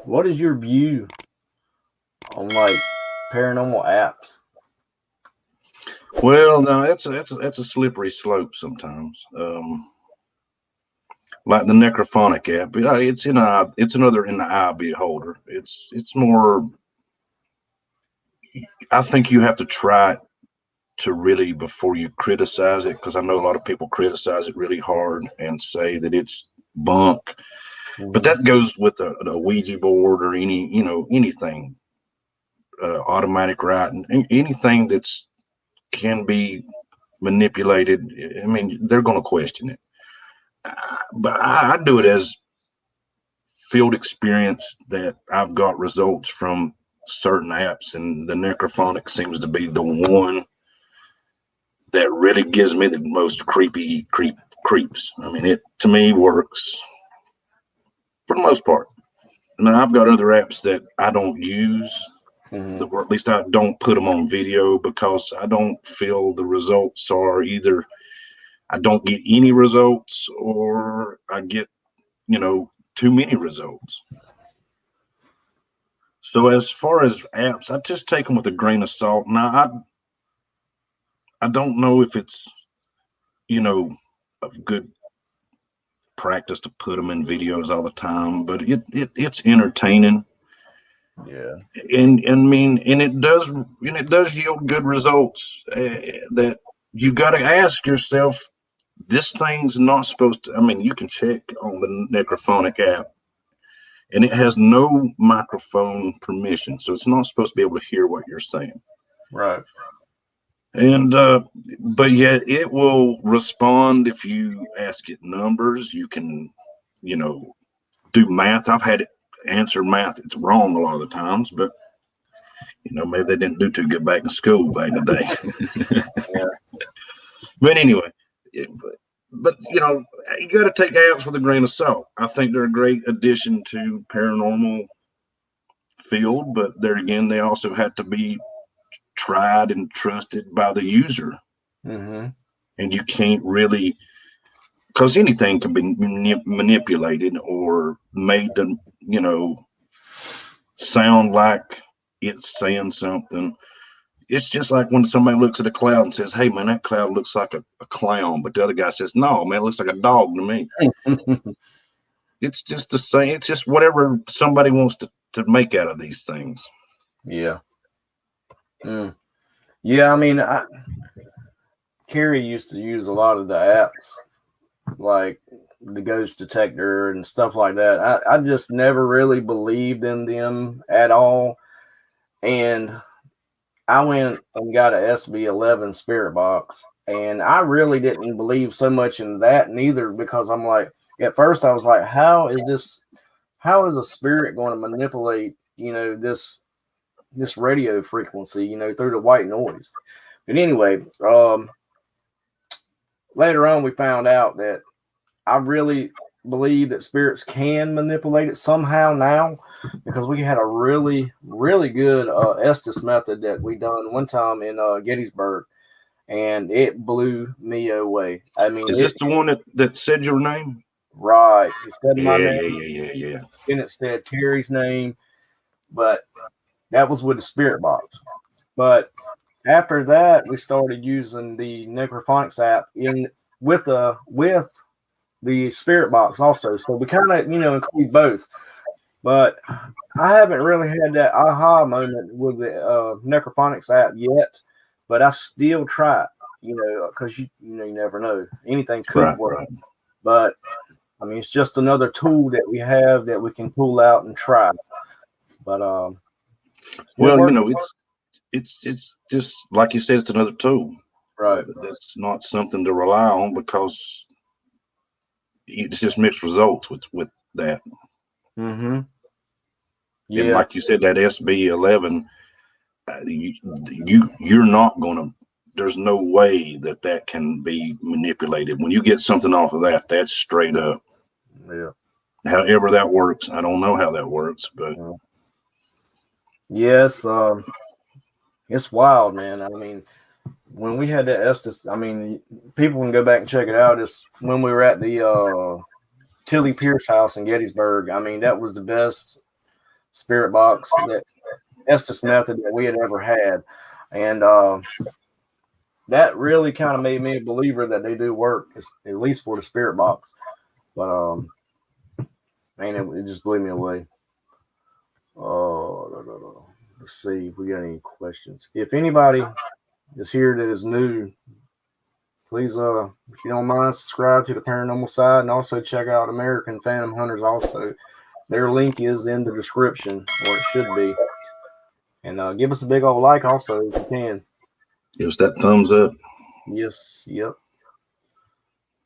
what is your view on like paranormal apps? Well, no, that's a slippery slope sometimes. Like the Necrophonic app, it's another in the eye beholder. It's more. I think you have to try it to really before you criticize it, because I know a lot of people criticize it really hard and say that it's bunk. But that goes with a Ouija board or anything, automatic writing, anything that's can be manipulated. I mean, they're going to question it. But I do it as field experience that I've got results from certain apps, and the Necrophonic seems to be the one that really gives me the most creeps. I mean, it to me works for the most part. Now I've got other apps that I don't use, or at least I don't put them on video, because I don't feel the results are either I don't get any results or I get, too many results. So as far as apps, I just take them with a grain of salt. Now I don't know if it's, a good practice to put them in videos all the time, but it's entertaining. Yeah. And it does yield good results, that you got to ask yourself, this thing's not supposed to. I mean, you can check on the Necrophonic app, and it has no microphone permission, so it's not supposed to be able to hear what you're saying. Right. And but yet it will respond if you ask it numbers. You can, do math. I've had it answer math. It's wrong a lot of the times, but maybe they didn't do too good back in school back in the day. Yeah. But anyway, but you got to take apps with a grain of salt. I think they're a great addition to paranormal field, but there again, they also have to be tried and trusted by the user. And you can't really, because anything can be manipulated or made to, sound like it's saying something. It's just like when somebody looks at a cloud and says, "Hey, man, that cloud looks like a clown," but the other guy says, "No, man, it looks like a dog to me." It's just the same. It's just whatever somebody wants to make out of these things. Yeah. Yeah, I mean, Carrie used to use a lot of the apps, like the ghost detector and stuff like that. I just never really believed in them at all. And I went and got a SB11 spirit box, and I really didn't believe so much in that neither, because I'm like, at first I was like, how is a spirit going to manipulate, this radio frequency, through the white noise? But anyway, later on we found out that I really believe that spirits can manipulate it somehow now, because we had a really, really good Estes method that we done one time in Gettysburg, and it blew me away. I mean, is this the one that said your name? Right. It said my name. Yeah. Then it said Carrie's name, but that was with the spirit box. But after that, we started using the Necrophonics app with the spirit box also. So we kind of, include both. But I haven't really had that aha moment with the Necrophonics app yet. But I still try it, because you never know. Anything could work. Right. But I mean, it's just another tool that we have that we can pull out and try. But well, it's just like you said, it's another tool. Right. That's not something to rely on, because it's just mixed results with that. Yeah. And like you said, that SB11, you're not going to. There's no way that can be manipulated. When you get something off of that, that's straight up. Yeah. However that works, I don't know how that works, but yes, it's wild, man. I mean, when we had that Estes, I mean, people can go back and check it out. It's when we were at the Tilly Pierce house in Gettysburg. I mean, that was the best spirit box, that Estes method that we had ever had. And that really kind of made me a believer that they do work, at least for the spirit box. But man, it just blew me away. Let's see if we got any questions. If anybody is here that is new, please, if you don't mind, subscribe to the Paranormal Side, and also check out American Phantom Hunters. Also, their link is in the description, or it should be. And give us a big old like, also, if you can. Give us that thumbs up. Yes. Yep.